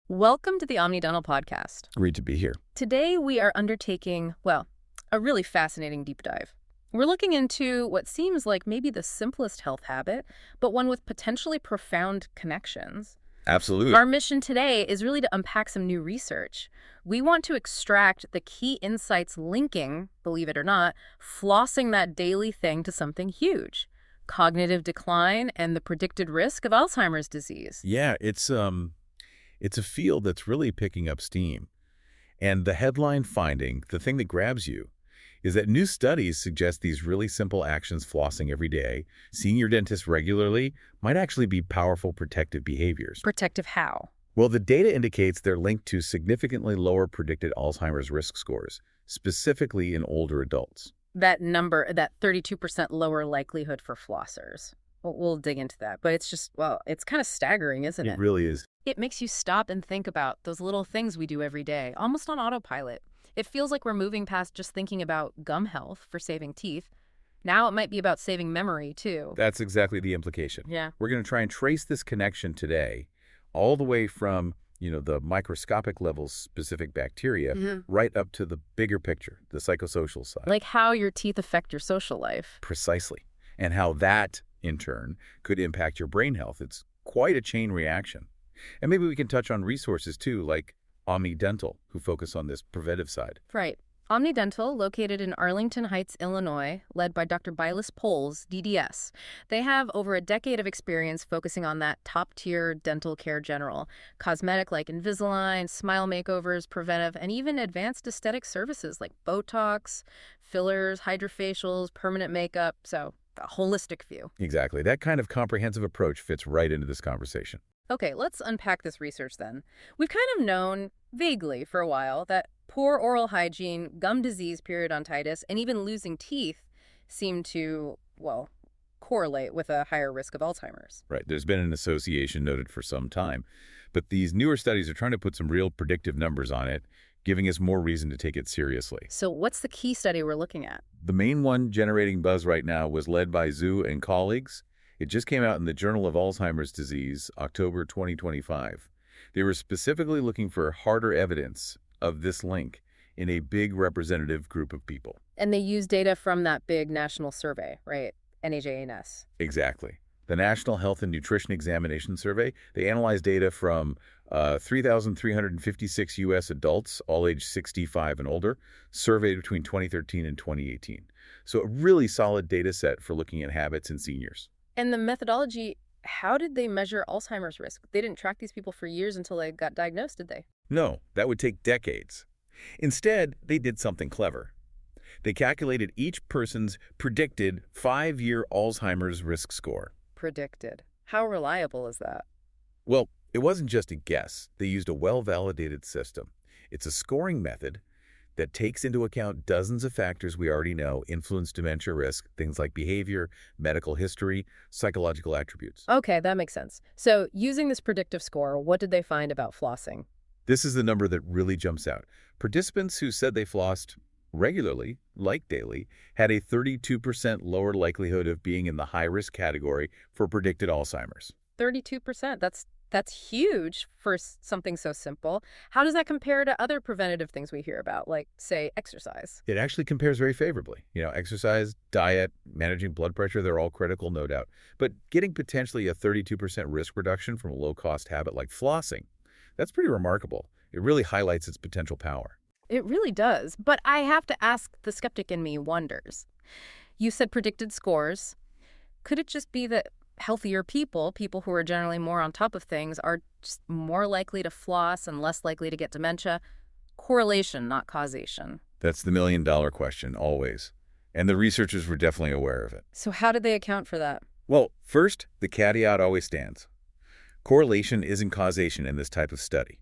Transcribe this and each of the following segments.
Welcome to the Omni Dental Podcast. Great to be here. Today we are undertaking, a really fascinating deep dive. We're looking into what seems like maybe the simplest health habit, but one with potentially profound connections. Absolutely. Our mission today is really to unpack some new research. We want to extract the key insights linking, believe it or not, flossing that daily thing to something huge. Cognitive decline and the predicted risk of Alzheimer's disease. Yeah, it's a field that's really picking up steam. And the headline finding, the thing that grabs you, is that new studies suggest these really simple actions, flossing every day, seeing your dentist regularly, might actually be powerful protective behaviors. Protective how? Well, the data indicates they're linked to significantly lower predicted Alzheimer's risk scores, specifically in older adults. That number, that 32% lower likelihood for flossers. We'll dig into that. But it's just, it's kind of staggering, isn't it? It really is. It makes you stop and think about those little things we do every day, almost on autopilot. It feels like we're moving past just thinking about gum health for saving teeth. Now it might be about saving memory, too. That's exactly the implication. Yeah. We're going to try and trace this connection today, all the way from the microscopic level specific bacteria right up to the bigger picture, the psychosocial side. Like how your teeth affect your social life. Precisely. And how that, in turn, could impact your brain health. It's quite a chain reaction. And maybe we can touch on resources, too, like Omni Dental, who focus on this preventive side. Right. Omni Dental, located in Arlington Heights, Illinois, led by Dr. Bylis Poles, DDS. They have over a decade of experience focusing on that top-tier dental care general. Cosmetic like Invisalign, smile makeovers, preventive, and even advanced aesthetic services like Botox, fillers, hydrofacials, permanent makeup. So, a holistic view. Exactly. That kind of comprehensive approach fits right into this conversation. Okay, let's unpack this research then. We've kind of known, vaguely for a while, that poor oral hygiene, gum disease, periodontitis, and even losing teeth seem to, correlate with a higher risk of Alzheimer's. Right. There's been an association noted for some time. But these newer studies are trying to put some real predictive numbers on it, giving us more reason to take it seriously. So what's the key study we're looking at? The main one generating buzz right now was led by Zhu and colleagues. It just came out in the Journal of Alzheimer's Disease, October 2025. They were specifically looking for harder evidence of this link in a big representative group of people. And they used data from that big national survey, right? NAJNS. Exactly. The National Health and Nutrition Examination Survey, they analyzed data from 3,356 U.S. adults, all age 65 and older, surveyed between 2013 and 2018. So a really solid data set for looking at habits in seniors. And the methodology, how did they measure Alzheimer's risk? They didn't track these people for years until they got diagnosed, did they? No, that would take decades. Instead, they did something clever. They calculated each person's predicted 5-year Alzheimer's risk score. Predicted. How reliable is that? Well, it wasn't just a guess. They used a well-validated system. It's a scoring method that takes into account dozens of factors we already know influence dementia risk, things like behavior, medical history, psychological attributes. Okay, that makes sense. So using this predictive score, what did they find about flossing? This is the number that really jumps out. Participants who said they flossed regularly, like daily, had a 32% lower likelihood of being in the high-risk category for predicted Alzheimer's. 32%. That's huge for something so simple. How does that compare to other preventative things we hear about, like, say, exercise? It actually compares very favorably. Exercise, diet, managing blood pressure, they're all critical, no doubt. But getting potentially a 32% risk reduction from a low-cost habit like flossing, that's pretty remarkable. It really highlights its potential power. It really does. But I have to ask, the skeptic in me wonders. You said predicted scores. Could it just be that healthier people who are generally more on top of things, are just more likely to floss and less likely to get dementia? Correlation, not causation. That's the million-dollar question, always. And the researchers were definitely aware of it. So how did they account for that? Well, first, the caveat always stands. Correlation isn't causation in this type of study.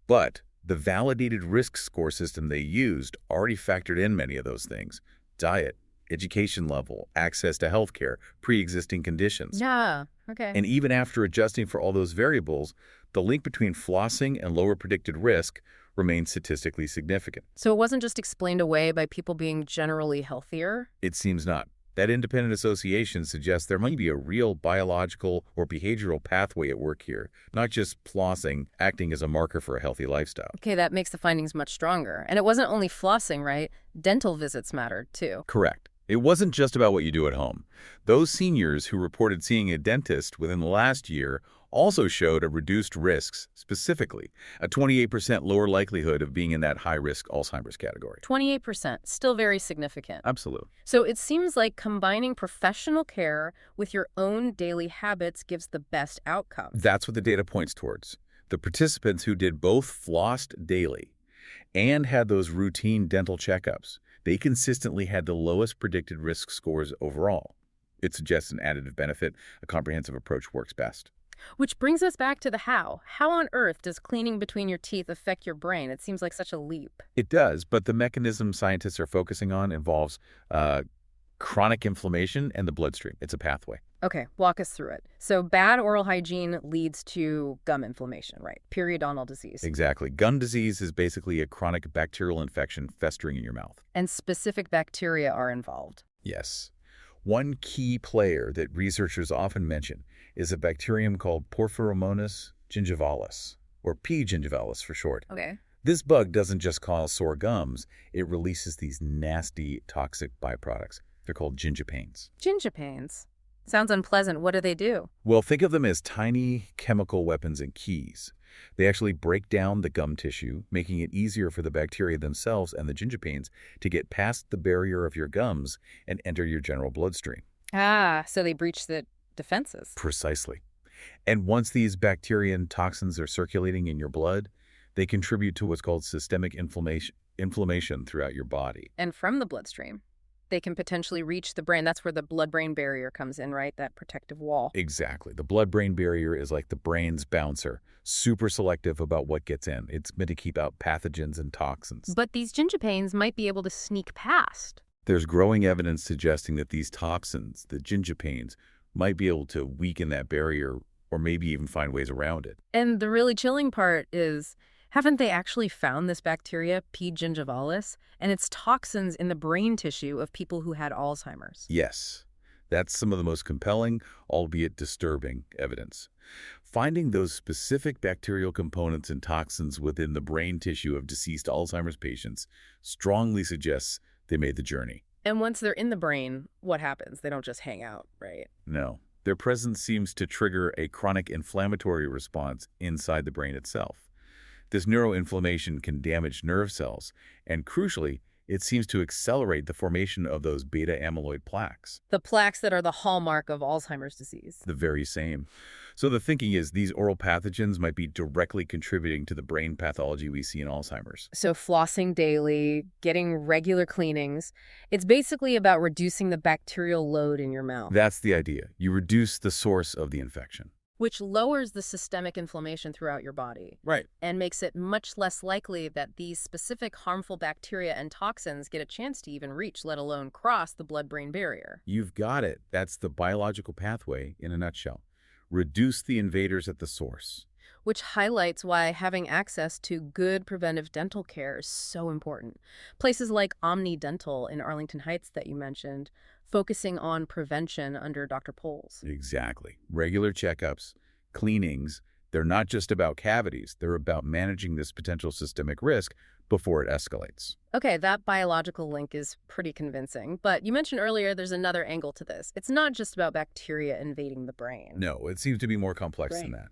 But the validated risk score system they used already factored in many of those things. Diet, education level, access to healthcare, pre-existing conditions. Yeah, okay. And even after adjusting for all those variables, the link between flossing and lower predicted risk remains statistically significant. So it wasn't just explained away by people being generally healthier? It seems not. That independent association suggests there might be a real biological or behavioral pathway at work here, not just flossing acting as a marker for a healthy lifestyle. Okay, that makes the findings much stronger. And it wasn't only flossing, right? Dental visits mattered, too. Correct. It wasn't just about what you do at home. Those seniors who reported seeing a dentist within the last year also showed a reduced risks, specifically a 28% lower likelihood of being in that high-risk Alzheimer's category. 28%, still very significant. Absolutely. So it seems like combining professional care with your own daily habits gives the best outcomes. That's what the data points towards. The participants who did both flossed daily and had those routine dental checkups, they consistently had the lowest predicted risk scores overall. It suggests an additive benefit. A comprehensive approach works best. Which brings us back to the how. How on earth does cleaning between your teeth affect your brain? It seems like such a leap. It does, but the mechanism scientists are focusing on involves chronic inflammation and the bloodstream. It's a pathway. Okay, walk us through it. So bad oral hygiene leads to gum inflammation, right? Periodontal disease. Exactly. Gum disease is basically a chronic bacterial infection festering in your mouth. And specific bacteria are involved. Yes. One key player that researchers often mention is a bacterium called Porphyromonas gingivalis, or P. gingivalis for short. Okay. This bug doesn't just cause sore gums, it releases these nasty, toxic byproducts. They're called gingipains. Gingipains. Sounds unpleasant. What do they do? Well, think of them as tiny chemical weapons and keys. They actually break down the gum tissue, making it easier for the bacteria themselves and the gingipains to get past the barrier of your gums and enter your general bloodstream. Ah, so they breach the defenses. Precisely. And once these bacteria and toxins are circulating in your blood, they contribute to what's called systemic inflammation throughout your body. And from the bloodstream, they can potentially reach the brain. That's where the blood-brain barrier comes in, right? That protective wall. Exactly. The blood-brain barrier is like the brain's bouncer, super selective about what gets in. It's meant to keep out pathogens and toxins. But these gingipains might be able to sneak past. There's growing evidence suggesting that these toxins, the gingipains, might be able to weaken that barrier or maybe even find ways around it. And the really chilling part is, haven't they actually found this bacteria, P. gingivalis, and its toxins in the brain tissue of people who had Alzheimer's? Yes, that's some of the most compelling, albeit disturbing, evidence. Finding those specific bacterial components and toxins within the brain tissue of deceased Alzheimer's patients strongly suggests they made the journey. And once they're in the brain, what happens? They don't just hang out, right? No, their presence seems to trigger a chronic inflammatory response inside the brain itself. This neuroinflammation can damage nerve cells, and crucially, it seems to accelerate the formation of those beta-amyloid plaques. The plaques that are the hallmark of Alzheimer's disease. The very same. So the thinking is these oral pathogens might be directly contributing to the brain pathology we see in Alzheimer's. So flossing daily, getting regular cleanings, it's basically about reducing the bacterial load in your mouth. That's the idea. You reduce the source of the infection. Which lowers the systemic inflammation throughout your body. Right. And makes it much less likely that these specific harmful bacteria and toxins get a chance to even reach, let alone cross, the blood-brain barrier. You've got it. That's the biological pathway in a nutshell. Reduce the invaders at the source. Which highlights why having access to good preventive dental care is so important. Places like Omni Dental in Arlington Heights that you mentioned, focusing on prevention under Dr. Poles. Exactly. Regular checkups, cleanings, they're not just about cavities. They're about managing this potential systemic risk before it escalates. Okay, that biological link is pretty convincing. But you mentioned earlier there's another angle to this. It's not just about bacteria invading the brain. No, it seems to be more complex than that.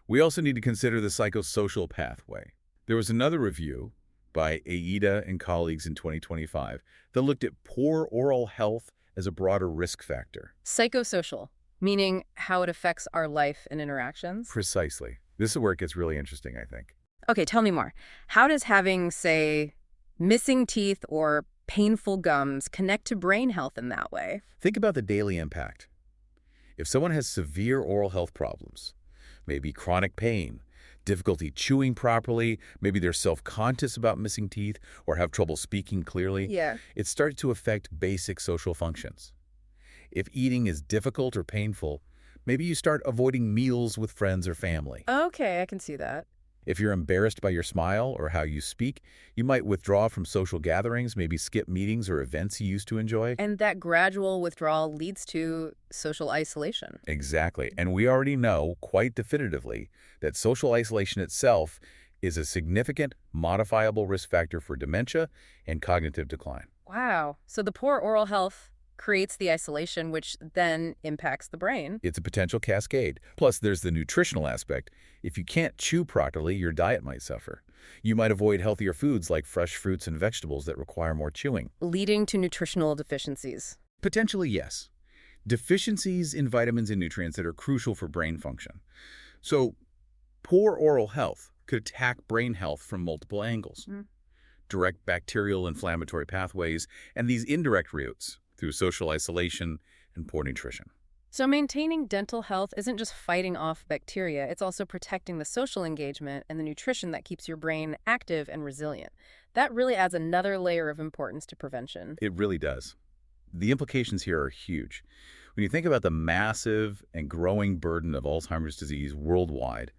We also need to consider the psychosocial pathway. There was another review by Aida and colleagues in 2025 that looked at poor oral health as a broader risk factor. Psychosocial, meaning how it affects our life and interactions? Precisely. This is where it gets really interesting, I think. Okay, tell me more. How does having, say, missing teeth or painful gums connect to brain health in that way? Think about the daily impact. If someone has severe oral health problems, maybe chronic pain, difficulty chewing properly, maybe they're self-conscious about missing teeth or have trouble speaking clearly, it starts to affect basic social functions. If eating is difficult or painful, maybe you start avoiding meals with friends or family. Okay, I can see that. If you're embarrassed by your smile or how you speak, you might withdraw from social gatherings, maybe skip meetings or events you used to enjoy. And that gradual withdrawal leads to social isolation. Exactly. And we already know quite definitively that social isolation itself is a significant modifiable risk factor for dementia and cognitive decline. Wow. So the poor oral health creates the isolation, which then impacts the brain. It's a potential cascade. Plus, there's the nutritional aspect. If you can't chew properly, your diet might suffer. You might avoid healthier foods like fresh fruits and vegetables that require more chewing. Leading to nutritional deficiencies. Potentially, yes. Deficiencies in vitamins and nutrients that are crucial for brain function. So, poor oral health could attack brain health from multiple angles. Direct bacterial inflammatory pathways and these indirect routes through social isolation and poor nutrition. So maintaining dental health isn't just fighting off bacteria, it's also protecting the social engagement and the nutrition that keeps your brain active and resilient. That really adds another layer of importance to prevention. It really does. The implications here are huge. When you think about the massive and growing burden of Alzheimer's disease worldwide,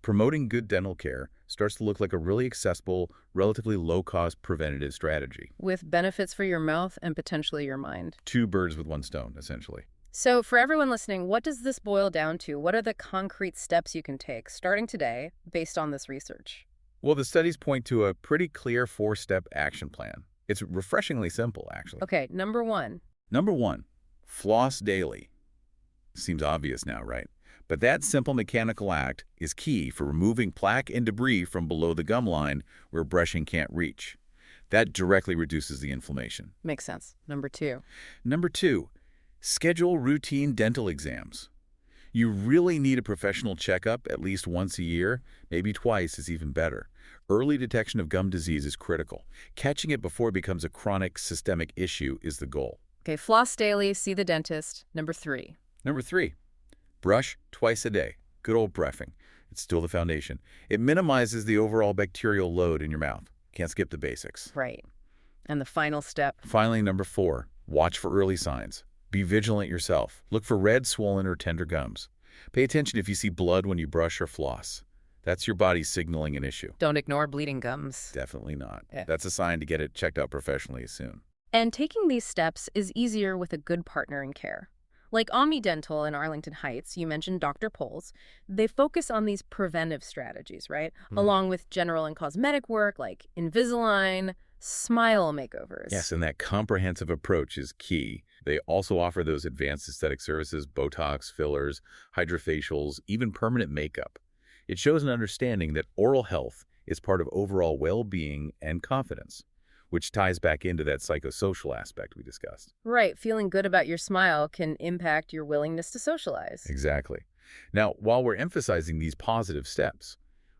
promoting good dental care starts to look like a really accessible, relatively low-cost preventative strategy. With benefits for your mouth and potentially your mind. Two birds with one stone, essentially. So for everyone listening, what does this boil down to? What are the concrete steps you can take starting today based on this research? Well, the studies point to a pretty clear four-step action plan. It's refreshingly simple, actually. Okay, number one. Number one, floss daily. Seems obvious now, right? But that simple mechanical act is key for removing plaque and debris from below the gum line where brushing can't reach. That directly reduces the inflammation. Makes sense. Number two. Number two, schedule routine dental exams. You really need a professional checkup at least once a year, maybe twice is even better. Early detection of gum disease is critical. Catching it before it becomes a chronic systemic issue is the goal. Okay, floss daily, see the dentist. Number three. Number three, brush twice a day. Good old brushing. It's still the foundation. It minimizes the overall bacterial load in your mouth. Can't skip the basics. Right. And the final step. Finally, number four, watch for early signs. Be vigilant yourself. Look for red, swollen, or tender gums. Pay attention if you see blood when you brush or floss. That's your body signaling an issue. Don't ignore bleeding gums. Definitely not. Yeah. That's a sign to get it checked out professionally soon. And taking these steps is easier with a good partner in care. Like Omni Dental in Arlington Heights, you mentioned Dr. Poles, they focus on these preventive strategies, right? Along with general and cosmetic work like Invisalign, smile makeovers. Yes, and that comprehensive approach is key. They also offer those advanced aesthetic services, Botox, fillers, hydrofacials, even permanent makeup. It shows an understanding that oral health is part of overall well-being and confidence, which ties back into that psychosocial aspect we discussed. Right, feeling good about your smile can impact your willingness to socialize. Exactly. Now, while we're emphasizing these positive steps,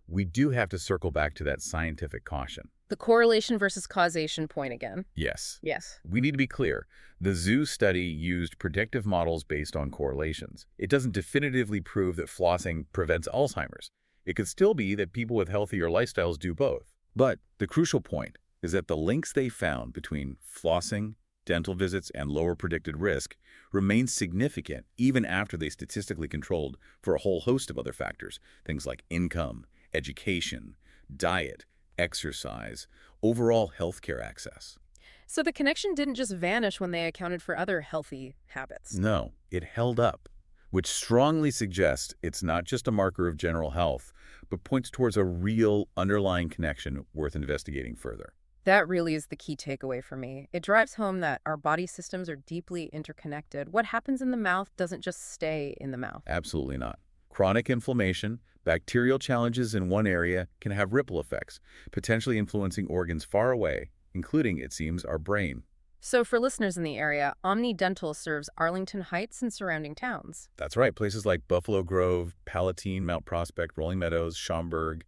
we do have to circle back to that scientific caution. The correlation versus causation point again. Yes. Yes. We need to be clear. The zoo study used predictive models based on correlations. It doesn't definitively prove that flossing prevents Alzheimer's. It could still be that people with healthier lifestyles do both. But the crucial point is that the links they found between flossing, dental visits, and lower predicted risk remain significant even after they statistically controlled for a whole host of other factors, things like income, education, diet, exercise, overall healthcare access. So the connection didn't just vanish when they accounted for other healthy habits. No, it held up, which strongly suggests it's not just a marker of general health, but points towards a real underlying connection worth investigating further. That really is the key takeaway for me. It drives home that our body systems are deeply interconnected. What happens in the mouth doesn't just stay in the mouth. Absolutely not. Chronic inflammation, bacterial challenges in one area can have ripple effects, potentially influencing organs far away, including, it seems, our brain. So for listeners in the area, Omni Dental serves Arlington Heights and surrounding towns. That's right. Places like Buffalo Grove, Palatine, Mount Prospect, Rolling Meadows, Schaumburg,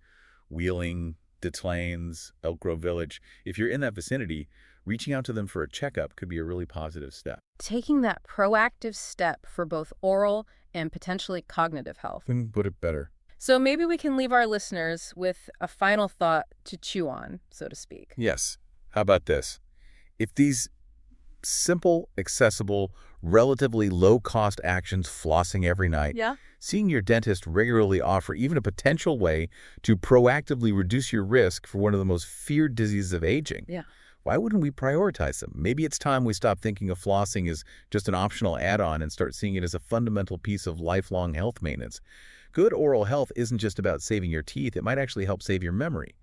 Wheeling, Des Plaines, Elk Grove Village. If you're in that vicinity, reaching out to them for a checkup could be a really positive step. Taking that proactive step for both oral and potentially cognitive health. Couldn't put it better. So maybe we can leave our listeners with a final thought to chew on, so to speak. Yes. How about this? If these simple, accessible, relatively low-cost actions, flossing every night, Yeah. seeing your dentist regularly offer even a potential way to proactively reduce your risk for one of the most feared diseases of aging. Yeah. Why wouldn't we prioritize them? Maybe it's time we stop thinking of flossing as just an optional add-on and start seeing it as a fundamental piece of lifelong health maintenance. Good oral health isn't just about saving your teeth. It might actually help save your memory.